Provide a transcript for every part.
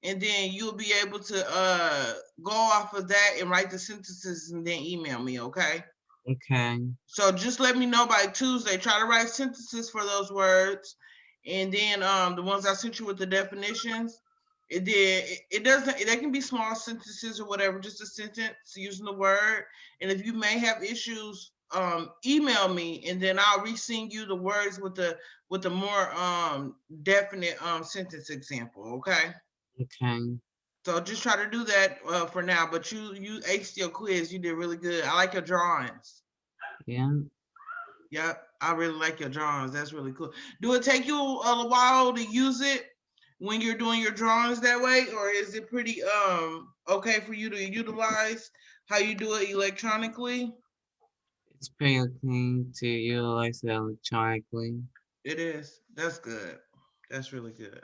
and then you'll be able to go off of that and write the sentences and then email me, okay? Okay. So just let me know by Tuesday. Try to write sentences for those words, and then the ones I sent you with the definitions. It doesn't. They can be small sentences or whatever, just a sentence using the word. And if you may have issues, email me, and then I'll resend you the words with the more definite sentence example. Okay. Okay. So just try to do that for now. But you aced your quiz. You did really good. I like your drawings. Yeah. Yep, I really like your drawings. That's really cool. Do it take you a while to use it when you're doing your drawings that way, or is it pretty okay for you to utilize how you do it electronically? It's pretty okay to utilize it electronically. It is. That's good. That's really good.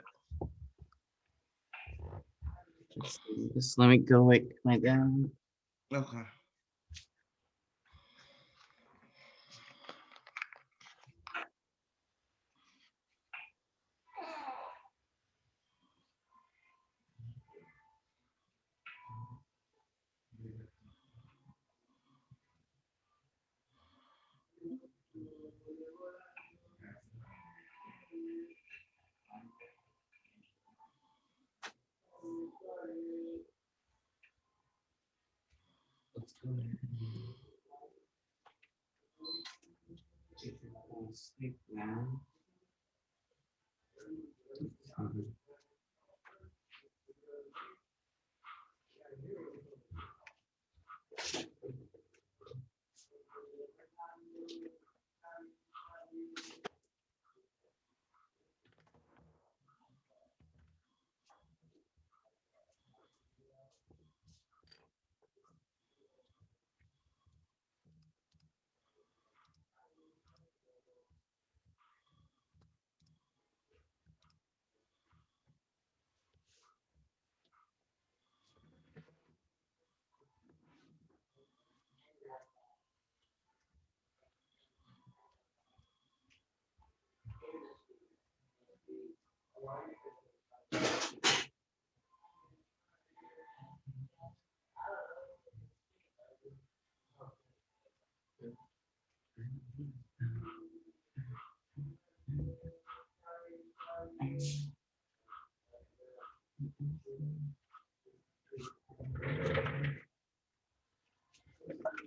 Just let me go like that. Okay. Let's go ahead and sleep now.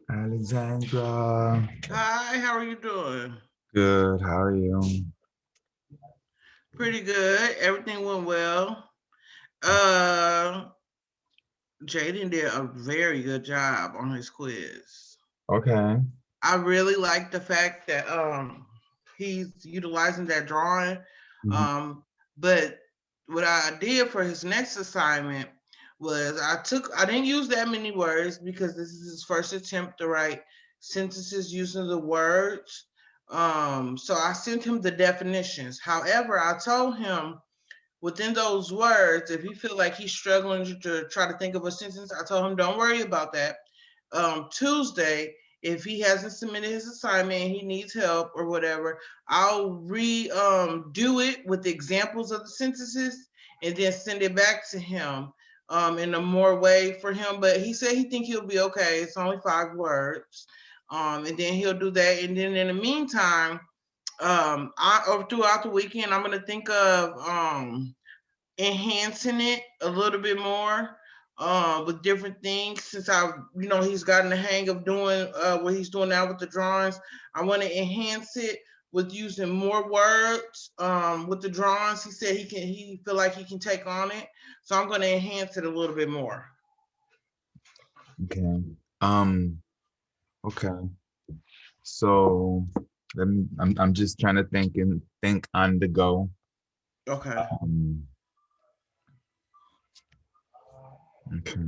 Alexandra, Hi, how are you doing? good. How are you? Pretty good. Everything went well. Uh, Jaden did a very good job on his quiz. Okay. I really like the fact that he's utilizing that drawing. Mhm. Um, but what I did for his next assignment was I didn't use that many words because this is his first attempt to write sentences using the words. So I sent him the definitions. However, I told him within those words, if he feel like he's struggling to try to think of a sentence, I told him don't worry about that. Tuesday, if he hasn't submitted his assignment and he needs help or whatever, I'll do it with the examples of the sentences and then send it back to him in a more way for him. But he said he think he'll be okay. It's only 5 words. And then he'll do that. And then in the meantime, or throughout the weekend, I'm gonna think of enhancing it a little bit more with different things since he's gotten the hang of doing what he's doing now with the drawings. I want to enhance it with using more words with the drawings. He said he feel like he can take on it, so I'm going to enhance it a little bit more. Okay. Um. Okay. So let me. I'm just trying to think on the go. Okay. Um. Okay.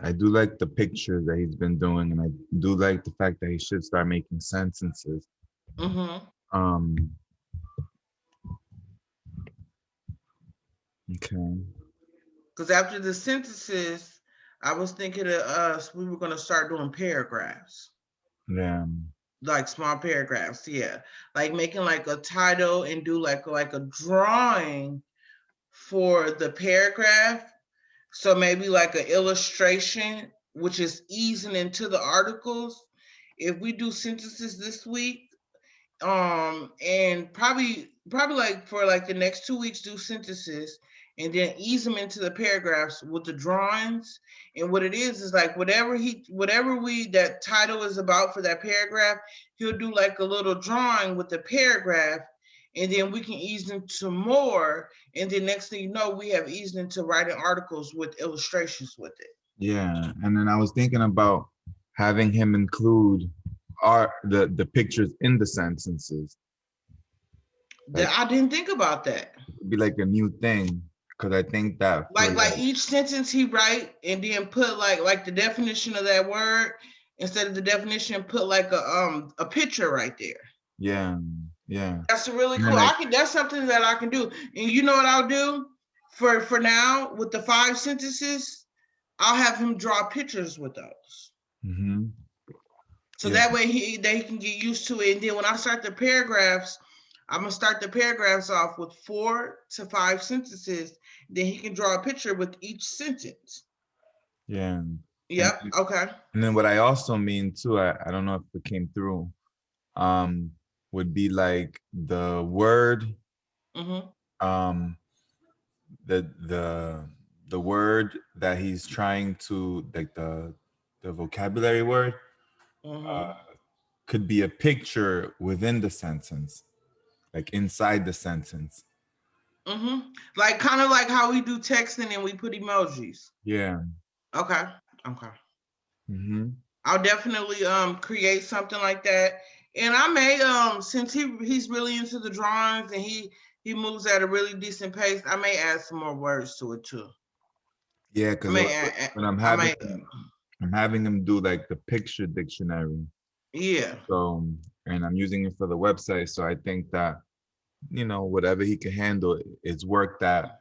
I do like the pictures that he's been doing, and I do like the fact that he should start making sentences. Mm-hmm. Um. Okay. Because after the sentences, I was thinking of us. We were going to start doing paragraphs. Yeah. like small paragraphs, yeah. Like making like a title and do like a drawing for the paragraph. So maybe like an illustration, which is easing into the articles. If we do sentences this week, and probably like for like the next 2 weeks do sentences and then ease them into the paragraphs with the drawings. And what it is like whatever we that title is about for that paragraph, he'll do like a little drawing with the paragraph, and then we can ease into more, and then next thing you know we have eased into writing articles with illustrations with it. Yeah, and then I was thinking about having him include the pictures in the sentences. Like, I didn't think about that. it'd be like a new thing because I think that for Like each sentence he write and then put like the definition of that word, instead of the definition put like a picture right there. yeah, yeah. That's really And cool. then That's something that I can do. And you know what I'll do for now with the 5 sentences, I'll have him draw pictures with those. mhm, So yeah, that way they can get used to it. And then when I start the paragraphs, I'm gonna start the paragraphs off with 4 to 5 sentences. Then he can draw a picture with each sentence. yeah. Yep. Okay. And then what I also mean too, I don't know if it came through, um, would be like the word, Mm-hmm. um, the the the word that he's trying to like the vocabulary word Mm-hmm. could be a picture within the sentence, like inside the sentence. Mm-hmm. Like kind of like how we do texting and we put emojis. Yeah. Okay. Okay. Mm-hmm. I'll definitely create something like that. And I may since he's really into the drawings and he moves at a really decent pace, I may add some more words to it too. Yeah, I because may add, when I may I'm having him do like the picture dictionary. yeah. So, and I'm using it for the website. So I think that, whatever he can handle, it's work that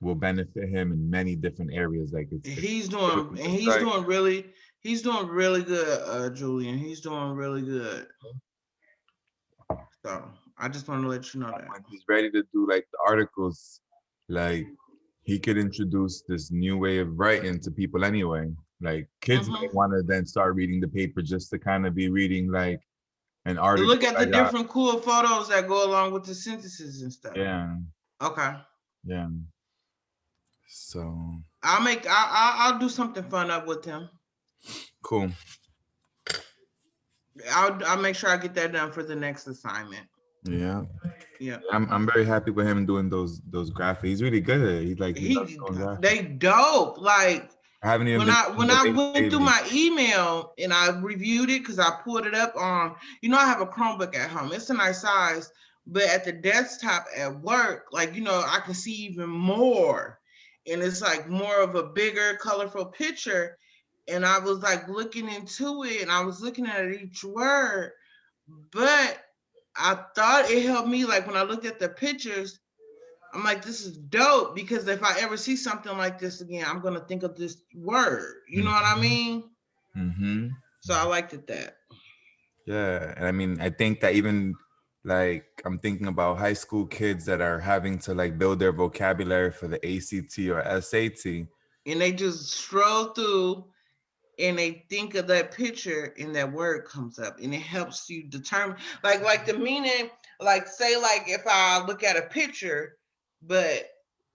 will benefit him in many different areas. Like He's doing and he's doing really good, Julian. He's doing really good. So I just want to let you know that. when he's ready to do like the articles, like he could introduce this new way of writing to people anyway. Like kids might want to then start reading the paper just to kind of be reading like an article. Look at the different cool photos that go along with the sentences and stuff. Yeah. Okay. Yeah. So I'll do something fun up with him. cool. I'll make sure I get that done for the next assignment. Yeah. Yeah. I'm very happy with him doing those graphics. He's really good at it. They dope. Like I haven't even when I went through my email and I reviewed it because I pulled it up on, I have a Chromebook at home. It's a nice size, but at the desktop at work, like I can see even more, and it's like more of a bigger, colorful picture. And I was like looking into it, and I was looking at each word, but I thought it helped me. Like when I looked at the pictures, I'm like, this is dope, because if I ever see something like this again, I'm gonna think of this word. You know what I mean? Mm-hmm. So I liked it that. Yeah, and I mean, I think that even like I'm thinking about high school kids that are having to like build their vocabulary for the ACT or SAT. And they just stroll through and they think of that picture and that word comes up, and it helps you determine like the meaning. Like say like if I look at a picture, but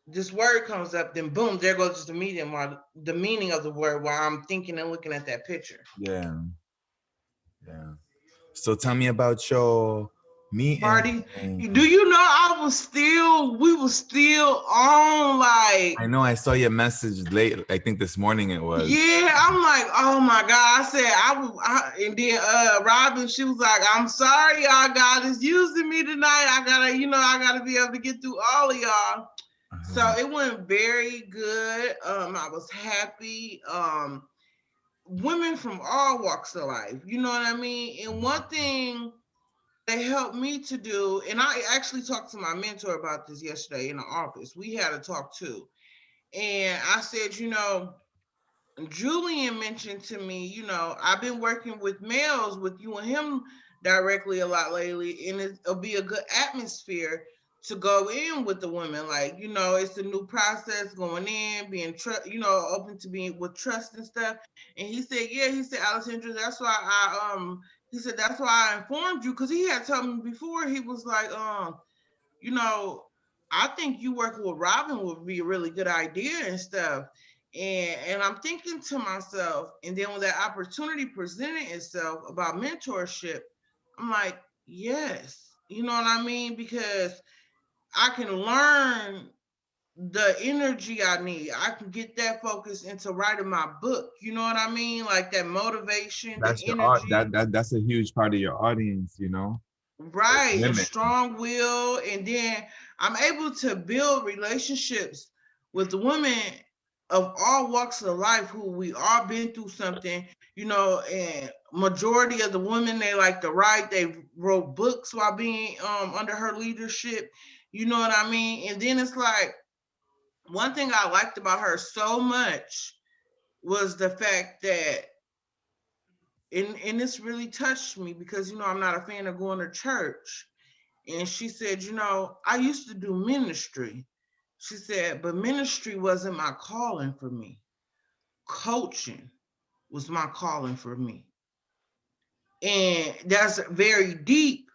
this word comes up, then boom, there goes the meaning of the word while I'm thinking and looking at that picture. Yeah. Yeah. So tell me about your meeting. Party. Do you know we were still on like. I know I saw your message late. I think this morning it was. Yeah, I'm like, oh my God. I said and then Robin, she was like, I'm sorry, y'all, God is using me tonight. I gotta be able to get through all of y'all. So it went very good. I was happy. Women from all walks of life, you know what I mean? And one thing they helped me to do, and I actually talked to my mentor about this yesterday in the office. We had a talk too. And I said, Julian mentioned to me, I've been working with males with you and him directly a lot lately, and it'll be a good atmosphere to go in with the women. Like, it's a new process going in, being open to being with trust and stuff. And he said, yeah, he said, Alessandra, that's why he said, that's why I informed you, because he had told me before, he was like, you know, I think you working with Robin would be a really good idea and stuff. And I'm thinking to myself, and then when that opportunity presented itself about mentorship, I'm like, yes, you know what I mean? Because I can learn the energy I need. I can get that focus into writing my book. You know what I mean? Like that motivation, the That's your art. energy. That's a huge part of your audience, you know. Those Right, a women. strong will, and then I'm able to build relationships with the women of all walks of life who we all been through something, and majority of the women, they like to write, they wrote books while being under her leadership, you know what I mean? And then it's like, one thing I liked about her so much was the fact that, and this really touched me, because I'm not a fan of going to church. And she said, I used to do ministry. She said, but ministry wasn't my calling for me. Coaching was my calling for me. And that's very deep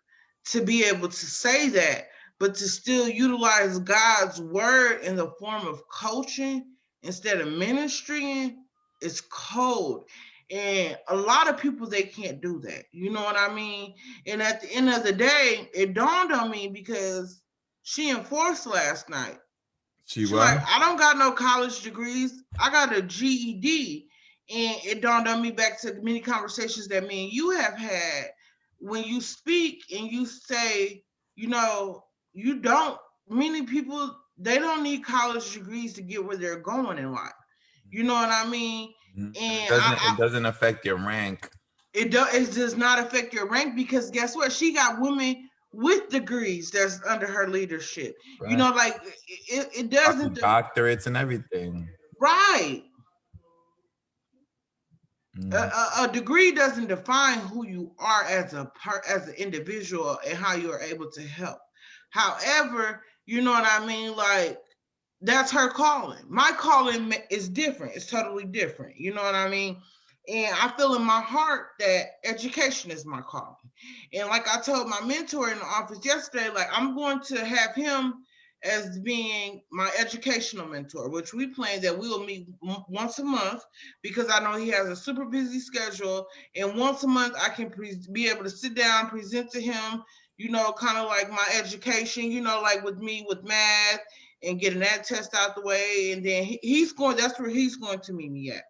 to be able to say that, but to still utilize God's word in the form of coaching instead of ministering is cold. And a lot of people, they can't do that. You know what I mean? And at the end of the day, it dawned on me, because she enforced last night. She She's was. like, I don't got no college degrees. I got a GED. And it dawned on me, back to many conversations that me and you have had, when you speak and you say, you don't, many people, they don't need college degrees to get where they're going in life. You know what I mean? And And it doesn't affect your rank. it does not affect your rank, because guess what? She got women with degrees that's under her leadership. Right. Like it doesn't. Doctorates and everything. Right. Mm. A degree doesn't define who you are as an individual and how you are able to help. However, you know what I mean? Like, that's her calling. My calling is different. It's totally different. You know what I mean? And I feel in my heart that education is my calling. And like I told my mentor in the office yesterday, like, I'm going to have him as being my educational mentor, which we plan that we will meet once a month, because I know he has a super busy schedule. And once a month, I can be able to sit down, present to him, kind of like my education, like with me with math, and getting that test out the way. And then that's where he's going to meet me at.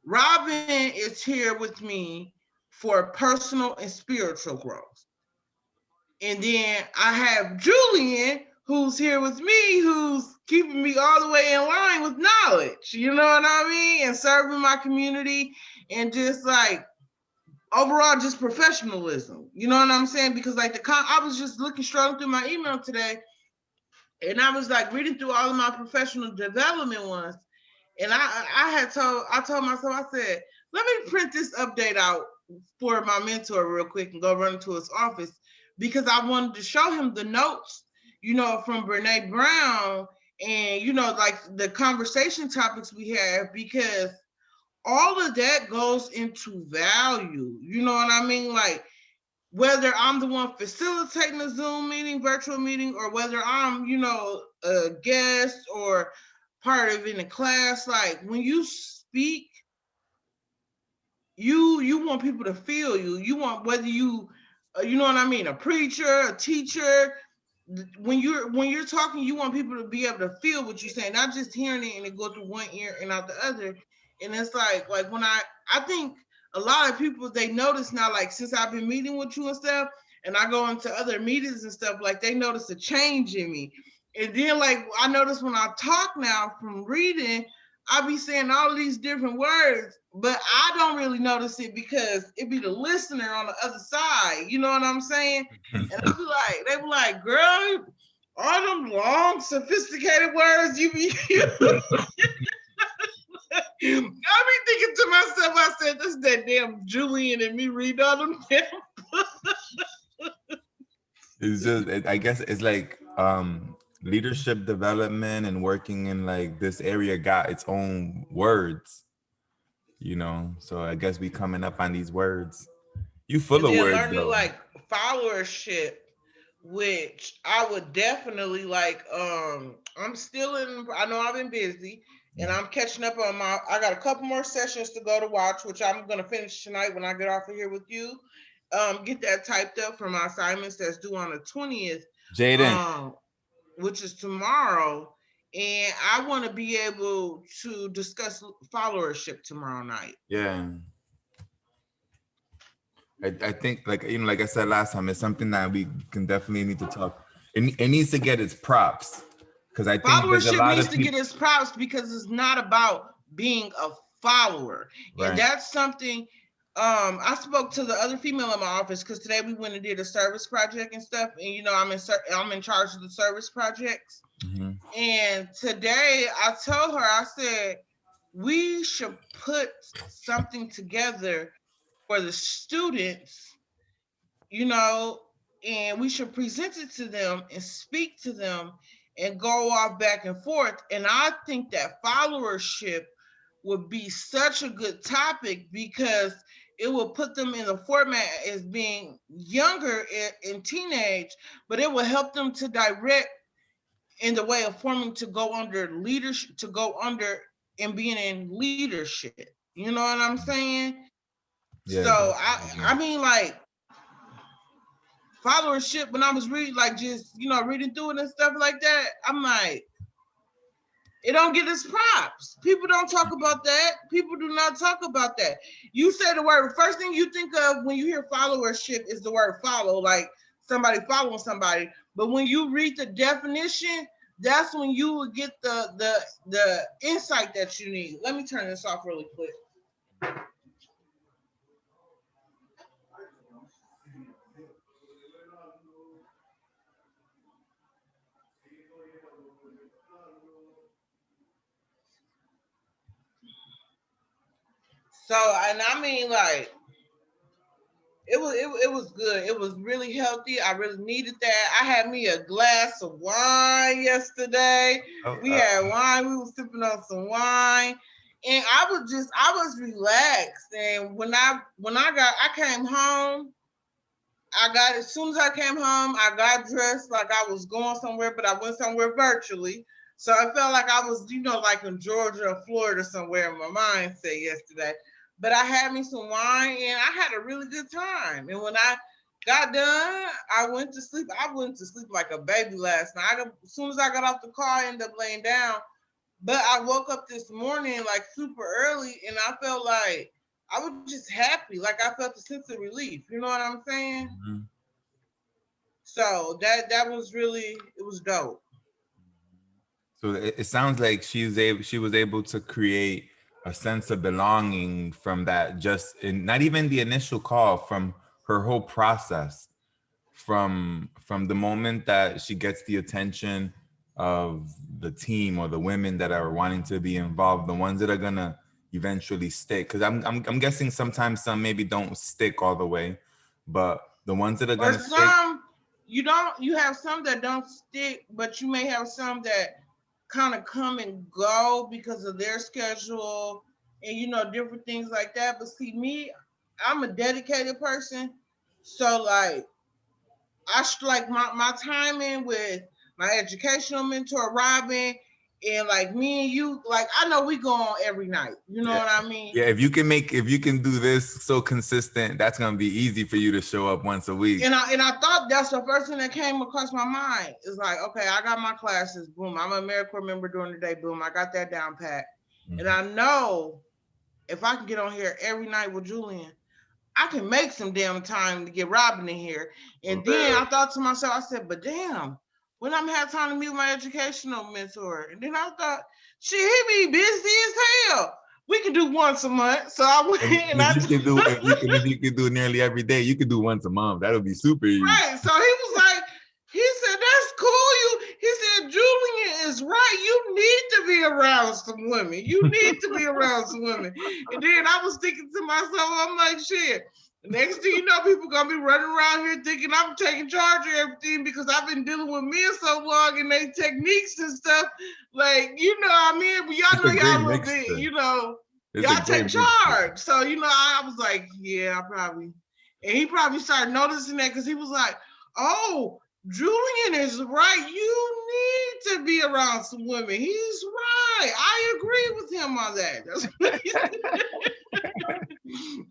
Robin is here with me for personal and spiritual growth. And then I have Julian, who's here with me, who's keeping me all the way in line with knowledge, you know what I mean? And serving my community, and just like overall just professionalism, you know what I'm saying? Because like I was just strolling through my email today, and I was like reading through all of my professional development ones. And I told myself, I said, let me print this update out for my mentor real quick and go run into his office, because I wanted to show him the notes, from Brene Brown, and, like the conversation topics we have, because all of that goes into value. You know what I mean? Like, whether I'm the one facilitating a Zoom meeting, virtual meeting, or whether I'm, a guest or part of in a class, like when you speak, you want people to feel you. You want, whether you, you know what I mean, a preacher, a teacher. When you're talking, you want people to be able to feel what you're saying, not just hearing it and it go through one ear and out the other. And it's like when I think a lot of people, they notice now, like since I've been meeting with you and stuff, and I go into other meetings and stuff, like they notice a change in me. And then like I notice when I talk now from reading, I be saying all of these different words, but I don't really notice it, because it be the listener on the other side. You know what I'm saying? And they be like, girl, all them long, sophisticated words you be using. I be thinking to myself, I said, this is that damn Julian and me read all them damn It's just, I guess it's like leadership development and working in like this area got its own words, you know. So I guess we coming up on these words. You full And of then words learning though. like followership, which I would definitely like. I'm still in. I know I've been busy, and I'm catching up on my. I got a couple more sessions to go to watch, which I'm gonna finish tonight when I get off of here with you. Get that typed up for my assignments that's due on the 20th. Jaden. Um, which is tomorrow, and I want to be able to discuss followership tomorrow night. Yeah. I think like you know, like I said last time, it's something that we can definitely need to talk. It needs to get its props. Because I think there's a Followership lot needs of to get people. its props because it's not about being a follower. And Right. that's something I spoke to the other female in my office because today we went and did a service project and stuff. And you know, I'm in charge of the service projects. Mm-hmm. And today I told her, I said, we should put something together for the students, you know, and we should present it to them and speak to them and go off back and forth. And I think that followership would be such a good topic because it will put them in the format as being younger in teenage, but it will help them to direct in the way of forming to go under leadership, to go under and being in leadership. You know what I'm saying? Yeah, So I definitely. mean like followership when I was reading like just reading through it and stuff like that, I'm like, it don't get its props. People don't talk about that. People do not talk about that. You say the word, first thing you think of when you hear followership is the word follow, like somebody following somebody. But when you read the definition, that's when you will get the insight that you need. Let me turn this off really quick. So, and I mean, like, it was good. It was really healthy. I really needed that. I had me a glass of wine yesterday. Oh, We had wine. We were sipping on some wine, and I was relaxed. And I came home. As soon as I came home, I got dressed like I was going somewhere, but I went somewhere virtually. So I felt like I was, like in Georgia or Florida somewhere in my mindset yesterday. But I had me some wine and I had a really good time. And when I got done, I went to sleep. I went to sleep like a baby last night. As soon as I got off the car, I ended up laying down. But I woke up this morning like super early and I felt like I was just happy. Like I felt a sense of relief. You know what I'm saying? mhm. So that was really, it was dope. So it sounds like she was able to create a sense of belonging from that, just in not even the initial call, from her whole process, from the moment that she gets the attention of the team or the women that are wanting to be involved, the ones that are gonna eventually stick. Because I'm guessing sometimes some maybe don't stick all the way, but the ones that are Or gonna stick. some you have some that don't stick, but you may have some that kind of come and go because of their schedule and different things like that. But see me, I'm a dedicated person. So like like my timing with my educational mentor Robin and like me and you, like I know we go on every night. You know Yeah. what I mean? Yeah, if you can do this so consistent, that's gonna be easy for you to show up once a week. And I thought that's the first thing that came across my mind. It's like, okay, I got my classes, boom. I'm a AmeriCorps member during the day, boom. I got that down pat. Mhm. And I know if I can get on here every night with Julian, I can make some damn time to get Robin in here. And For then real. I thought to myself, I said, but damn, when I'm have time to meet my educational mentor. And then I thought, shit, he be busy as hell. We can do once a month. So I went and If I you can do if you can do nearly every day, you could do once a month. That'll be super easy. right. So he was like, he said, that's cool. He said, Julian is right. You need to be around some women. You need to be around some women. And then I was thinking to myself, I'm like, shit. Next thing you know, people gonna be running around here thinking I'm taking charge of everything because I've been dealing with men so long and they techniques and stuff. Like, you know what I mean? But y'all It's know a great y'all a little bit, mixture. you know, It's a y'all take great mixture. charge. So, you know, I was like, yeah, I probably. And he probably started noticing that because he was like, oh, Julian is right. You need to be around some women. He's right. I agree with him on that. That's what he said.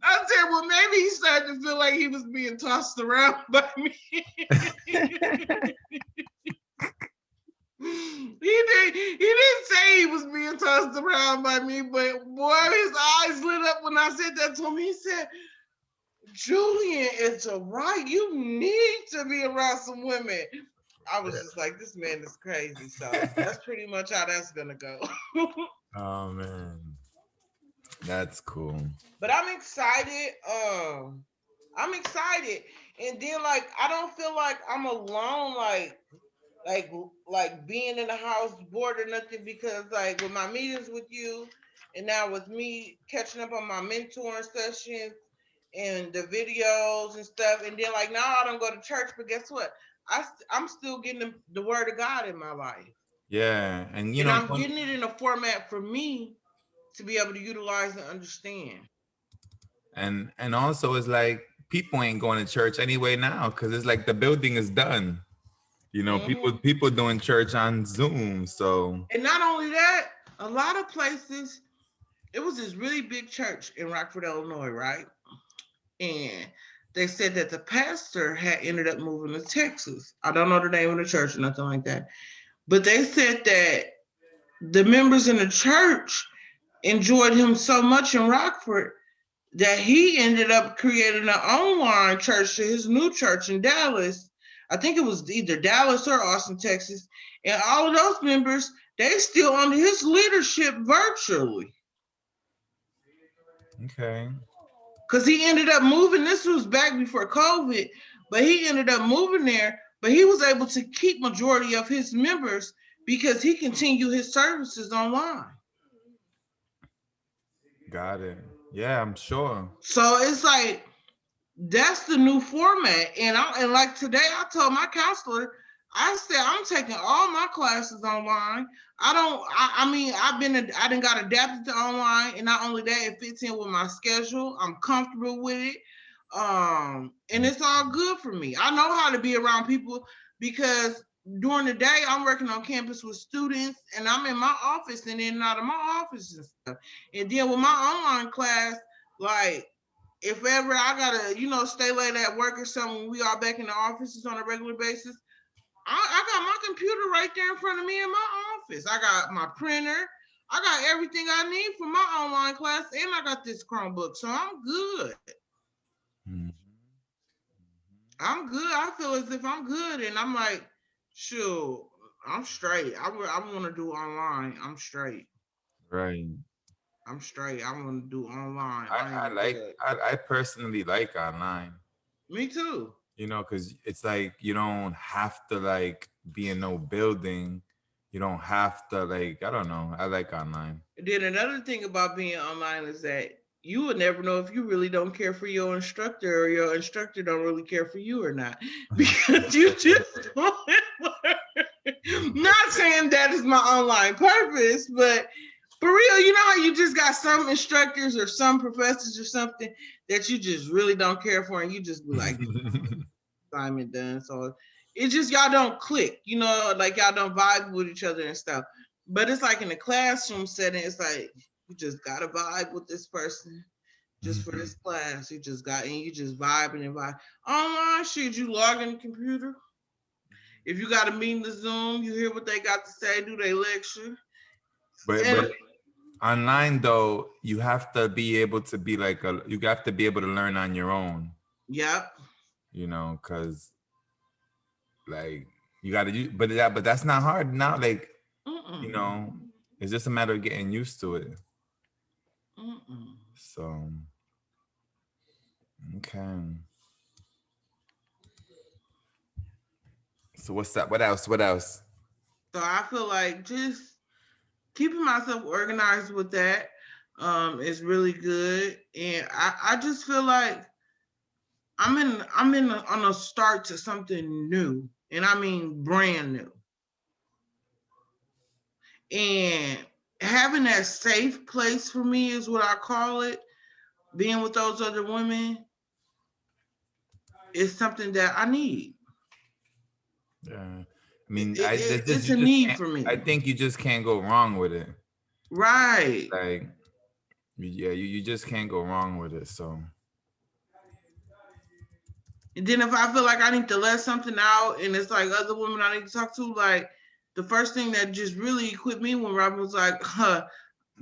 I said, well, maybe he started to feel like he was being tossed around by me. He didn't say he was being tossed around by me, but boy, his eyes lit up when I said that to him. He said, Julian, it's a right. You need to be around some women. I was just like, this man is crazy. So that's pretty much how that's gonna go. Oh man, that's cool. But I'm excited. I'm excited. And then like I don't feel like I'm alone, like like being in the house bored or nothing, because like with my meetings with you and now with me catching up on my mentoring sessions and the videos and stuff, and then like now I don't go to church, but guess what? I'm still getting the word of God in my life. Yeah, and And I'm getting it in a format for me to be able to utilize and understand. and also it's like people ain't going to church anyway now because it's like the building is done. You know, Mm-hmm. people doing church on Zoom. So And not only that, a lot of places, it was this really big church in Rockford, Illinois, right? And they said that the pastor had ended up moving to Texas. I don't know the name of the church or nothing like that. But they said that the members in the church enjoyed him so much in Rockford that he ended up creating an online church to his new church in Dallas. I think it was either Dallas or Austin, Texas. And all of those members, they still under his leadership virtually. okay. Because he ended up moving. This was back before COVID, but he ended up moving there. But he was able to keep majority of his members because he continued his services online. Got it. Yeah, I'm sure. So it's like that's the new format. And like today, I told my counselor, I said I'm taking all my classes online. I don't. I mean, I done got adapted to online, and not only that, it fits in with my schedule. I'm comfortable with it, and it's all good for me. I know how to be around people because during the day I'm working on campus with students, and I'm in my office and in and out of my office and stuff. And then with my online class, like if ever I gotta, stay late at work or something, we are back in the offices on a regular basis. I got my computer right there in front of me in my office. I got my printer. I got everything I need for my online class, and I got this Chromebook, so I'm good. Mhm. I'm good. I feel as if I'm good, and I'm like, shoot, I'm straight. I want to do online. I'm straight. Right. I'm straight. I want to do online. I, I I am like good. I personally like online, Me too. you know, because it's like you don't have to like be in no building. You don't have to like, I don't know. I like online. Then another thing about being online is that you would never know if you really don't care for your instructor or your instructor don't really care for you or not because you just don't learn. Not saying that is my online purpose, but for real, you know how you just got some instructors or some professors or something that you just really don't care for, and you just be like, assignment done. So it's just y'all don't click, like y'all don't vibe with each other and stuff. But it's like in the classroom setting, it's like you just gotta vibe with this person just for this class. You just vibing and vibe. Online shit, you log in the computer. If you got a meeting to Zoom, you hear what they got to say, do they lecture. but And online though, you have to be able to be like you have to be able to learn on your own, yep. you know, because like you got to use, but that's not hard now. Like, you Mm-mm. know, it's just a matter of getting used to it. Mm-mm. So okay. So what's that? What else? What else? So I feel like just keeping myself organized with that is really good. And I just feel like on a start to something new, and I mean brand new. And having that safe place for me is what I call it. Being with those other women is something that I need. Yeah. I mean, It's you a just need can't, for I me. think you just can't go wrong with it. Right. Like, yeah, you just can't go wrong with it. So, And then if I feel like I need to let something out and it's like other women I need to talk to, like the first thing that just really equipped me when Robin was like,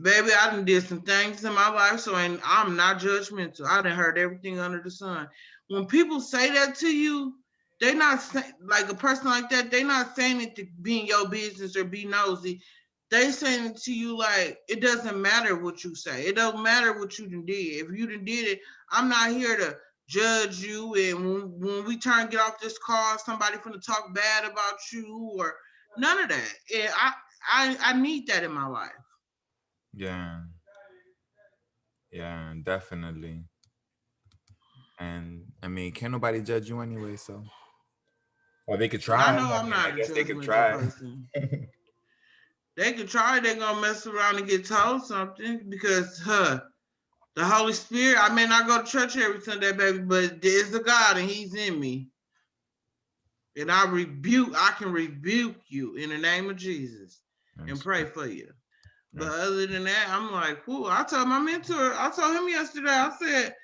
baby, I done did some things in my life, so and I'm not judgmental. I done heard everything under the sun. When people say that to you, they not like a person like that. They not saying it to be in your business or be nosy. They saying it to you like it doesn't matter what you say. It don't matter what you done did. If you done did it, I'm not here to judge you. And when we turn get off this call, somebody finna talk bad about you or none of that. And I need that in my life. yeah, yeah, definitely. And I mean, can't nobody judge you anyway. So, or they could Shit, I try. know I I'm mean, I not a guess they could judgmental try. person. They could try, they're gonna mess around and get told something because the Holy Spirit, I may not go to church every Sunday, baby, but there's a God and He's in me. And I can rebuke you in the name of Jesus and That's, pray for you. But that's, other than that, I'm like, whoo, I told my mentor, I told him yesterday, I said,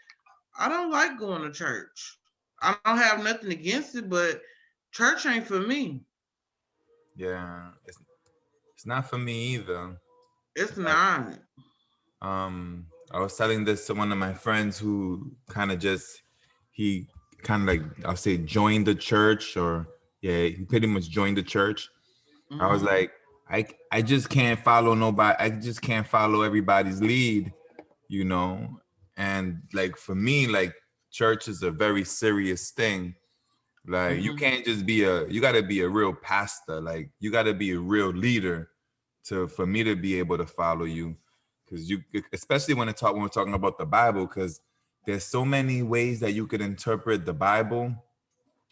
I don't like going to church. I don't have nothing against it, but church ain't for me. yeah, it's not for me either. It's Like, not. I was telling this to one of my friends who kind of just he kind of like I'll say joined the church or yeah, he pretty much joined the church. I was Mm-hmm. like, I just can't follow nobody. I just can't follow everybody's lead, you know. And like for me, like church is a very serious thing. Like you Mm-hmm. can't just be you gotta be a real pastor. Like you gotta be a real leader to for me to be able to follow you. Cause you especially when we're talking about the Bible, because there's so many ways that you could interpret the Bible.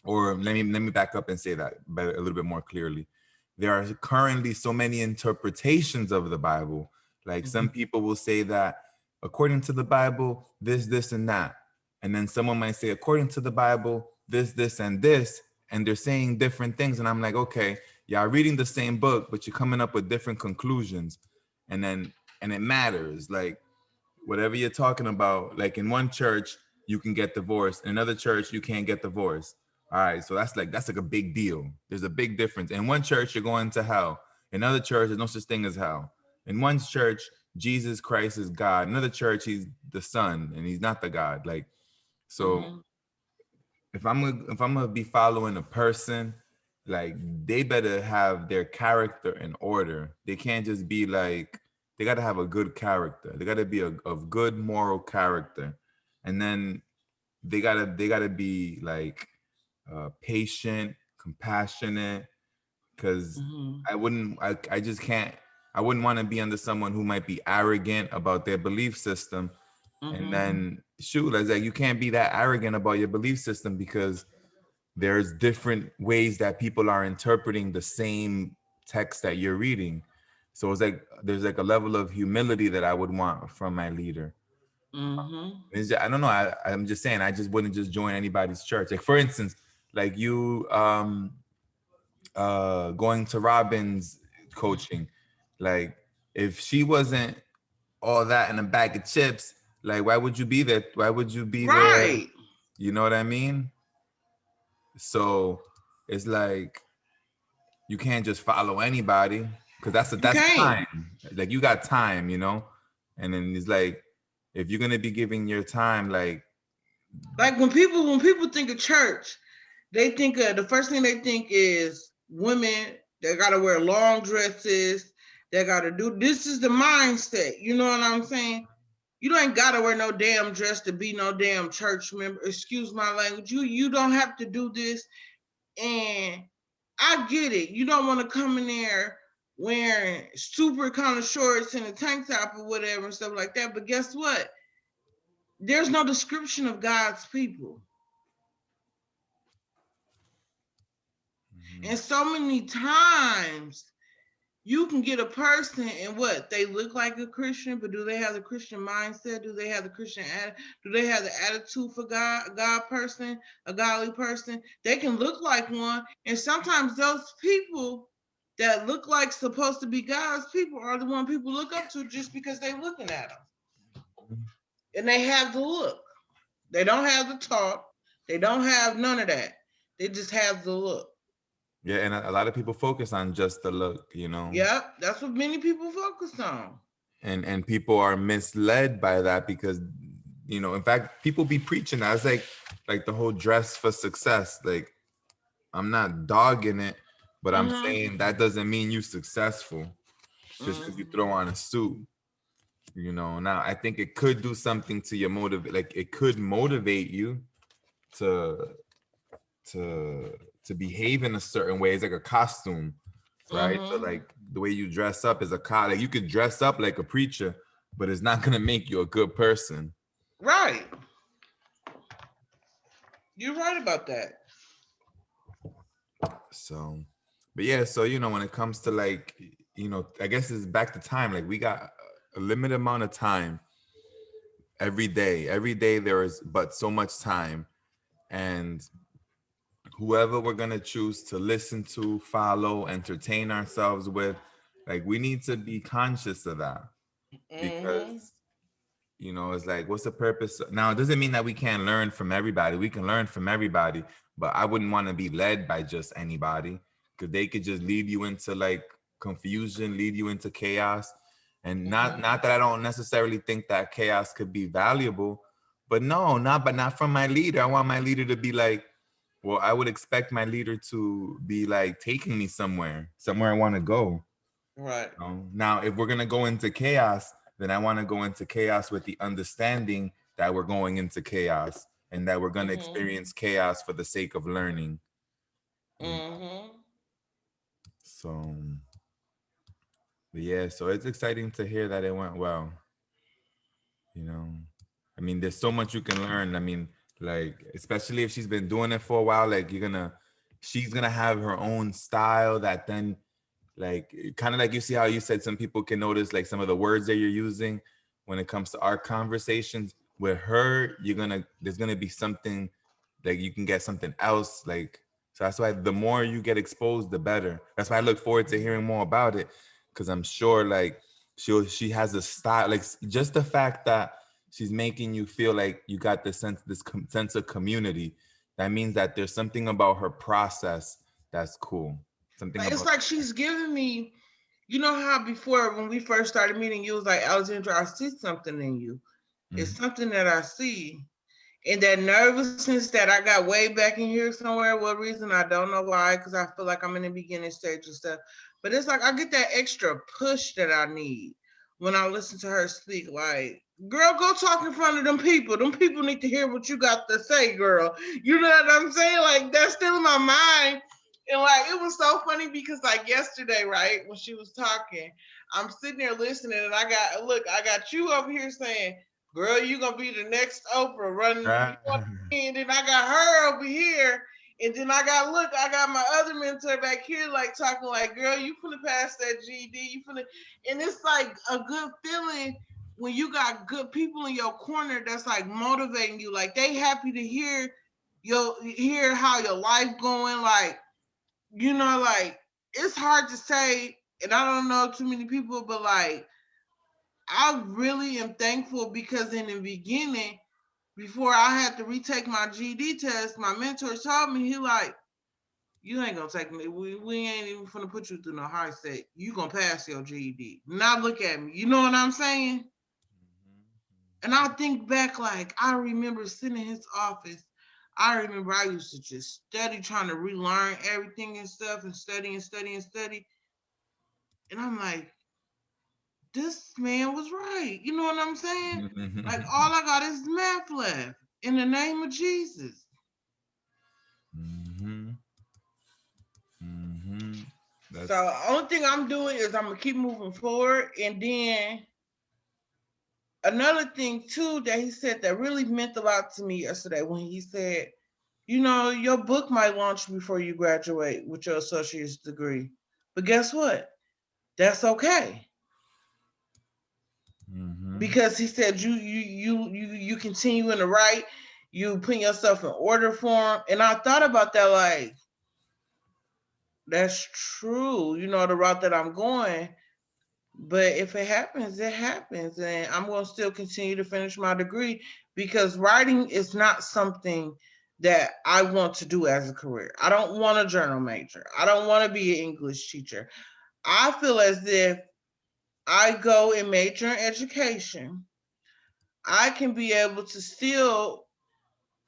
Or let me back up and say that a little bit more clearly. There are currently so many interpretations of the Bible. Like some people will say that according to the Bible, this, and that. And then someone might say, according to the Bible, this, and this. And they're saying different things. And I'm like, okay, y'all reading the same book, but you're coming up with different conclusions. And it matters. Like whatever you're talking about, like in one church, you can get divorced. In another church, you can't get divorced. All right. So that's like a big deal. There's a big difference. In one church, you're going to hell. In another church, there's no such thing as hell. In one church, Jesus Christ is God. In another church, he's the son and he's not the God. Like, so Mm-hmm. if I'm gonna be following a person, like they better have their character in order. They can't just be like they gotta have a good character. They gotta be of good moral character, and then they gotta be like patient, compassionate. Because Mm-hmm. I just can't. I wouldn't want to be under someone who might be arrogant about their belief system and Mm-hmm. then shoot, I was like, you can't be that arrogant about your belief system because there's different ways that people are interpreting the same text that you're reading. So it's like there's like a level of humility that I would want from my leader. Mm-hmm. I don't know. I'm just saying I just wouldn't just join anybody's church. Like for instance, like you going to Robin's coaching, like if she wasn't all that in a bag of chips, like why would you be there? Why would you be there? Right. You know what I mean? So it's like you can't just follow anybody because You that's can't. time. Like you got time, you know? And then it's like if you're gonna be giving your time, like Like when people think of church, they think of the first thing they think is women that gotta wear long dresses, they gotta do this is the mindset. You know what I'm saying? You ain't gotta wear no damn dress to be no damn church member. Excuse my language. You don't have to do this. And I get it. You don't want to come in there wearing super kind of shorts and a tank top or whatever and stuff like that. But guess what? There's no description of God's people. And so many times you can get a person and what they look like a Christian, but do they have the Christian mindset? Do they have the Christian do they have the attitude for God person, a godly person? They can look like one, and sometimes those people that look like supposed to be God's people are the one people look up to just because they're looking at them, and they have the look. They don't have the talk. They don't have none of that. They just have the look. Yeah, and a lot of people focus on just the look, you know. Yep, that's what many people focus on. And people are misled by that because, you know, in fact, people be preaching that. It's like the whole dress for success. Like, I'm not dogging it, but I'm saying that doesn't mean you successful just because you throw on a suit. You know, now I think it could do something to your motive, like it could motivate you to behave in a certain way. It's like a costume, right? So like the way you dress up is like you could dress up like a preacher, but it's not gonna make you a good person. Right. You're right about that. So, but yeah, so you know, when it comes to like, you know, I guess it's back to time. Like we got a limited amount of time every day. Every day there is but so much time. And whoever we're gonna choose to listen to, follow, entertain ourselves with, like we need to be conscious of that. Because you know, it's like, what's the purpose? Now, it doesn't mean that we can't learn from everybody. We can learn from everybody, but I wouldn't want to be led by just anybody because they could just lead you into like confusion, lead you into chaos. And not that I don't necessarily think that chaos could be valuable, but not from my leader. I want my leader to be like, well, I would expect my leader to be like taking me somewhere I want to go. Right. Now, if we're gonna go into chaos, then I want to go into chaos with the understanding that we're going into chaos and that we're gonna experience chaos for the sake of learning. So, but yeah, so it's exciting to hear that it went well. You know, I mean, there's so much you can learn. I mean, like, especially if she's been doing it for a while, like she's gonna have her own style that then like kind of like you see how you said some people can notice like some of the words that you're using when it comes to our conversations. With her, there's gonna be something like you can get something else. Like, so that's why the more you get exposed, the better. That's why I look forward to hearing more about it, because I'm sure like she has a style, like just the fact that she's making you feel like you got this sense of community. That means that there's something about her process that's cool. It's like she's giving me, you know how before when we first started meeting, you was like, Alexandra, I see something in you. It's something that I see. And that nervousness that I got way back in here somewhere, what reason, I don't know why, because I feel like I'm in the beginning stage of stuff. But it's like I get that extra push that I need when I listen to her speak. Like, girl, go talk in front of them people. Them people need to hear what you got to say, girl. You know what I'm saying? Like, that's still in my mind. And like, it was so funny because like yesterday, right, when she was talking, I'm sitting there listening and I got you over here saying, girl, you gonna be the next Oprah running. And then I got her over here. And then I got my other mentor back here, like talking like, girl, you finna pass that GED. You finna, and it's like a good feeling when you got good people in your corner that's like motivating you. Like they happy to hear how your life going. Like, you know, like it's hard to say, and I don't know too many people, but like I really am thankful because in the beginning, before I had to retake my GED test, my mentor told me, he like, you ain't gonna take me. We ain't even gonna put you through no high set. You gonna pass your GED. Now look at me. You know what I'm saying? And I think back, like I remember sitting in his office. I remember I used to just study, trying to relearn everything and stuff, and study and study and study. And I'm like, this man was right. You know what I'm saying? Like all I got is math left in the name of Jesus. So the only thing I'm doing is I'm gonna keep moving forward. And then another thing too that he said that really meant a lot to me yesterday when he said, you know, your book might launch before you graduate with your associate's degree. But guess what? That's okay. Mm-hmm. Because he said you continue in the right, you put yourself in order for him. And I thought about that, like, that's true, you know, the route that I'm going. But if it happens, it happens. And I'm going to still continue to finish my degree because writing is not something that I want to do as a career. I don't want a journal major. I don't want to be an English teacher. I feel as if I go and major in education, I can be able to still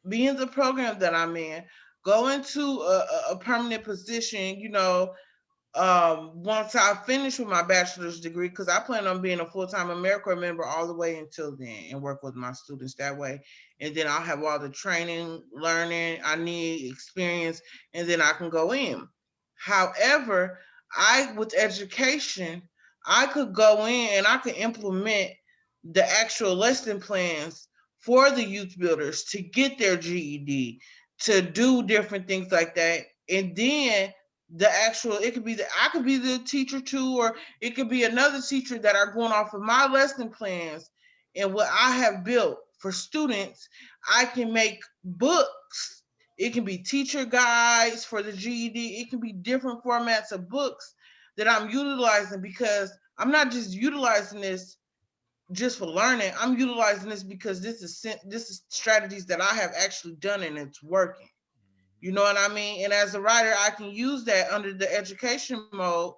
be in the program that I'm in, go into a permanent position, you know, once I finish with my bachelor's degree, because I plan on being a full-time AmeriCorps member all the way until then and work with my students that way. And then I'll have all the training, learning I need, experience, and then I can go in. However, I with education, I could go in and I could implement the actual lesson plans for the youth builders to get their GED, to do different things like that. And then the actual, it could be the, I could be the teacher too, or it could be another teacher that are going off of my lesson plans and what I have built for students. I can make books. It can be teacher guides for the GED. It can be different formats of books that I'm utilizing, because I'm not just utilizing this just for learning. I'm utilizing this because this is strategies that I have actually done and it's working. You know what I mean? And as a writer, I can use that under the education mode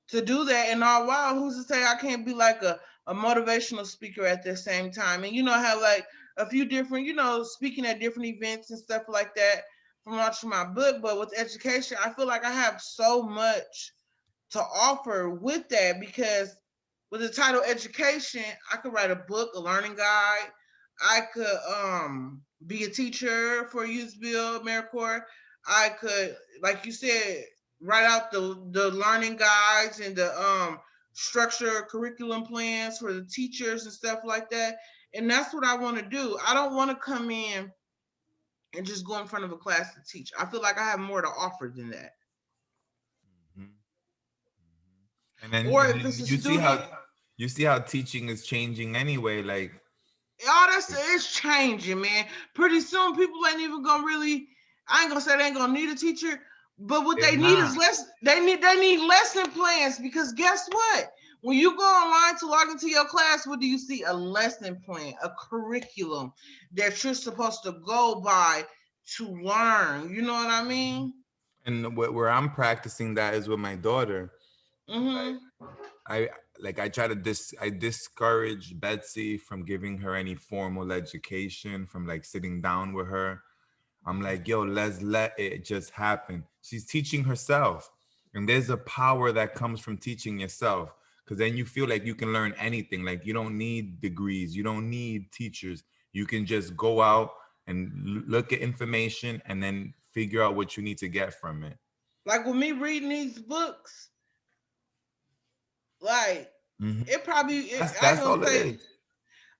to do that. And all while, who's to say I can't be like a motivational speaker at the same time? And you know, have like a few different, you know, speaking at different events and stuff like that from launching my book. But with education, I feel like I have so much to offer with that, because with the title education, I could write a book, a learning guide. I could be a teacher for Youth Build AmeriCorps. I could, like you said, write out the learning guides and the structure curriculum plans for the teachers and stuff like that. And that's what I want to do. I don't want to come in and just go in front of a class to teach. I feel like I have more to offer than that. Mhm. And then Or if it's a student, you see how teaching is changing anyway. Like, all that's it's changing, man. Pretty soon, people ain't even gonna really. I ain't gonna say they ain't gonna need a teacher, but what they're they need is not. they need lesson plans, because guess what? When you go online to log into your class, what do you see? A lesson plan, a curriculum that you're supposed to go by to learn. You know what I mean? And where I'm practicing that is with my daughter. Mm-hmm. I I try to I discourage Betsy from giving her any formal education, from like sitting down with her. I'm like, yo, let's let it just happen. She's teaching herself. And there's a power that comes from teaching yourself. Because then you feel like you can learn anything. Like, you don't need degrees, you don't need teachers. You can just go out and look at information and then figure out what you need to get from it. Like with me reading these books, like Mhm. it probably I ain't That's gonna all it say is.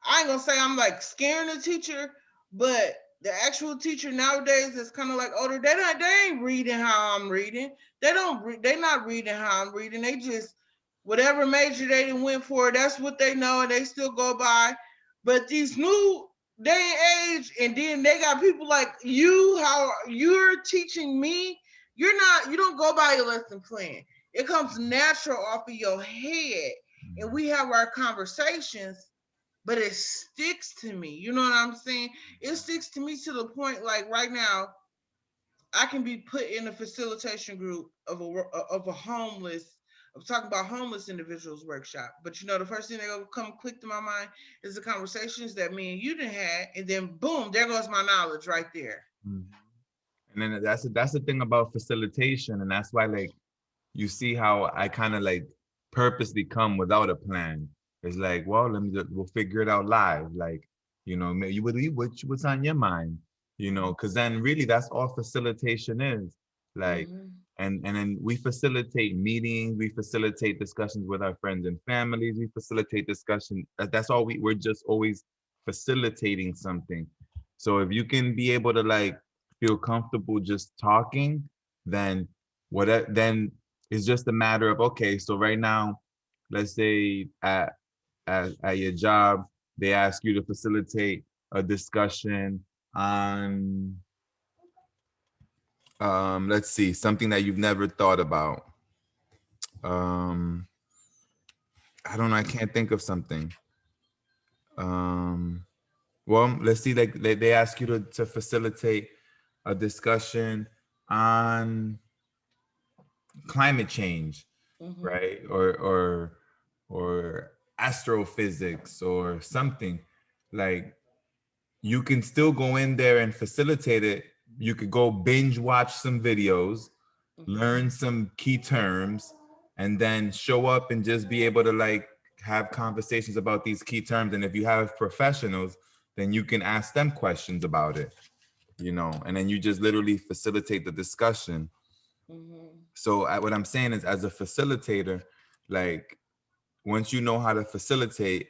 I ain't gonna say I'm like scaring the teacher, but the actual teacher nowadays is kind of like older. They ain't reading how I'm reading. They not reading how I'm reading. They just whatever major they didn't went for, that's what they know, and they still go by. But these new day and age, and then they got people like you, how you're teaching me. You don't go by your lesson plan. It comes natural off of your head, and we have our conversations, but it sticks to me. You know what I'm saying? It sticks to me to the point like right now, I can be put in a facilitation group of a homeless. I'm talking about homeless individuals workshop, but you know the first thing that will come click to my mind is the conversations that me and you didn't had, and then boom, there goes my knowledge right there. Mhm. And then that's the thing about facilitation, and that's why like you see how I kind of like purposely come without a plan. It's like, well, we'll figure it out live. Like, you would what's on your mind, because then really that's all facilitation is. Like, Mm-hmm. and then we facilitate meetings, we facilitate discussions with our friends and families, we facilitate discussion. That's all we're just always facilitating something. So if you can be able to like feel comfortable just talking, then then it's just a matter of, okay, so right now, let's say at your job, they ask you to facilitate a discussion on let's see, something that you've never thought about. Um I don't know, I can't think of something. Um well, let's see, like they ask you to facilitate a discussion on climate change, Mhm. right? Or astrophysics or something. Like, you can still go in there and facilitate it. You could go binge watch some videos, Mhm. learn some key terms, and then show up and just be able to like have conversations about these key terms. And if you have professionals, then you can ask them questions about it, and then you just literally facilitate the discussion. Mhm. So what I'm saying is, as a facilitator, like, once you know how to facilitate,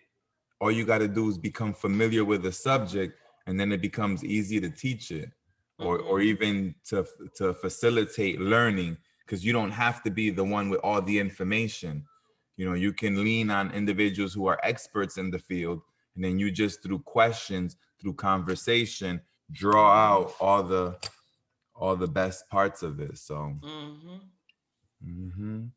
all you got to do is become familiar with the subject, and then it becomes easy to teach it, or Mhm. even to facilitate learning, because you don't have to be the one with all the information. You can lean on individuals who are experts in the field, and then you just, through questions, through conversation, draw out all the best parts of it. So Mhm. mhm.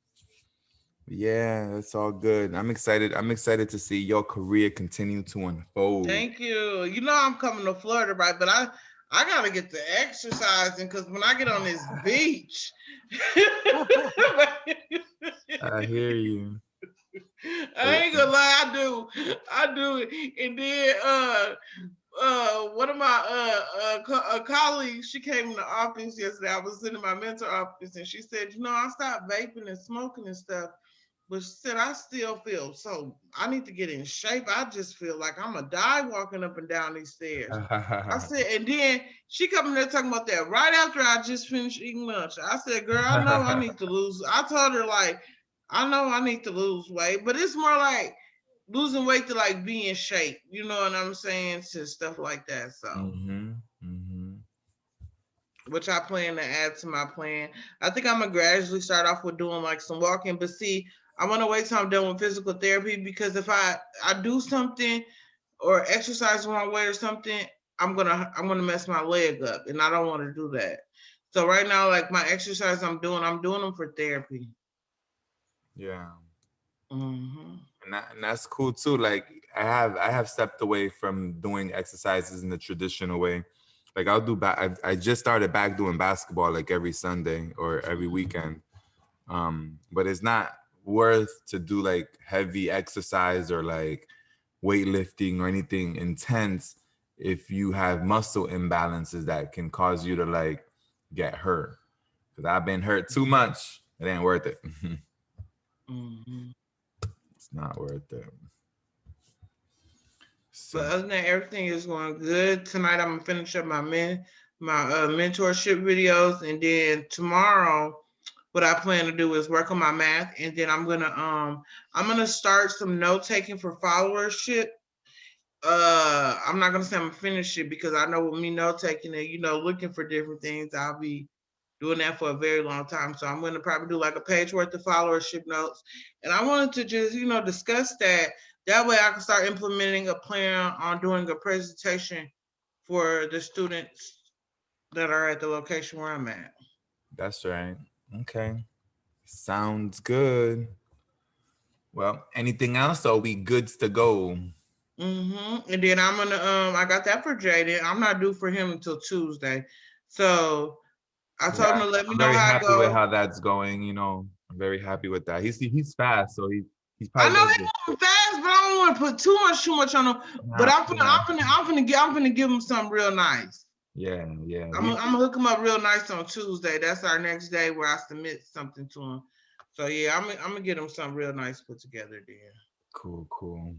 Yeah, that's all good. I'm excited. I'm excited to see your career continue to unfold. Thank you. You know I'm coming to Florida, right? But I gotta get to exercising because when I get on this beach, I hear you. I ain't gonna lie, I do it. And then one of my colleagues, she came in the office yesterday. I was sitting in my mentor office, and she said, I stopped vaping and smoking and stuff. But she said, I still feel so, I need to get in shape. I just feel like I'm going to die walking up and down these stairs. I said, and then she coming there talking about that right after I just finished eating lunch. I said, girl, I know I need to lose. I told her, like, I know I need to lose weight, but it's more like losing weight to like be in shape. You know what I'm saying? To stuff like that. So, which I plan to add to my plan. I think I'm gonna gradually start off with doing like some walking, but see, I want to wait till I'm done with physical therapy, because if I do something or exercise the wrong way or something, I'm gonna mess my leg up, and I don't want to do that. So right now, like my exercise I'm doing them for therapy. Yeah, Mm-hmm. and that's cool too. Like, I have stepped away from doing exercises in the traditional way. Like, I'll do back. I just started back doing basketball like every Sunday or every weekend. But it's not worth to do like heavy exercise or like weightlifting or anything intense if you have muscle imbalances that can cause you to like get hurt. Because I've been hurt too much. It ain't worth it. Mm-hmm. It's not worth it. But So other than that, everything is going good. Tonight I'm gonna finish up my mentorship videos, and then tomorrow, what I plan to do is work on my math, and then I'm gonna start some note taking for followership. I'm not gonna say I'm gonna finish it, because I know with me note taking and looking for different things, I'll be doing that for a very long time. So I'm gonna probably do like a page worth of followership notes, and I wanted to just discuss that. That way I can start implementing a plan on doing a presentation for the students that are at the location where I'm at. that's right. Okay. Sounds good. Well, anything else? Or we goods to go? And then I'm gonna I got that for Jaden. I'm not due for him until Tuesday, so I told him Yeah, to let me I'm know very how it happy with goes. how that's going. I'm very happy with that. He's fast, so he's I probably know gonna he do. moving fast, but I don't want to put too much on him. But Nah, I'm gonna nah. I'm gonna I'm gonna get I'm gonna give him something real nice. Yeah, yeah. I'm gonna hook him up real nice on Tuesday. That's our next day where I submit something to him. So yeah, I'm gonna get him something real nice put together then. Cool, cool.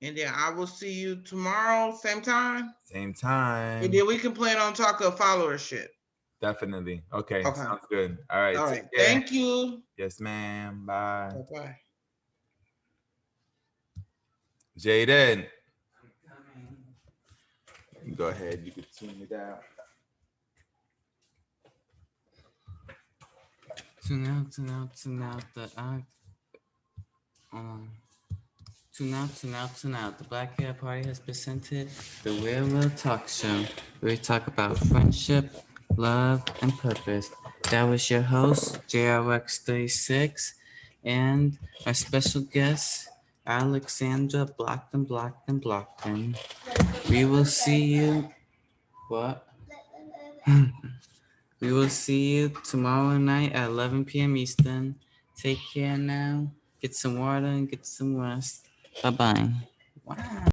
And then I will see you tomorrow, same time. Same And time. then we can plan on talking followership. Definitely. Okay, Okay. sounds good. All right, All right. take care. Thank you. Yes, ma'am. Bye. Bye bye. Jaden, go ahead. You can tune it out. Tune out, tune out, tune out the um tune out. The Black Hair Party has presented the Real Real Talk Show, where we talk about friendship, love, and purpose. That was your host, JRX36, and our special guest, Alexandra Blockton. We will see you. What? We will see you tomorrow night at 11 p.m. Eastern. Take care now. Get some water and get some rest. Bye bye. Wow.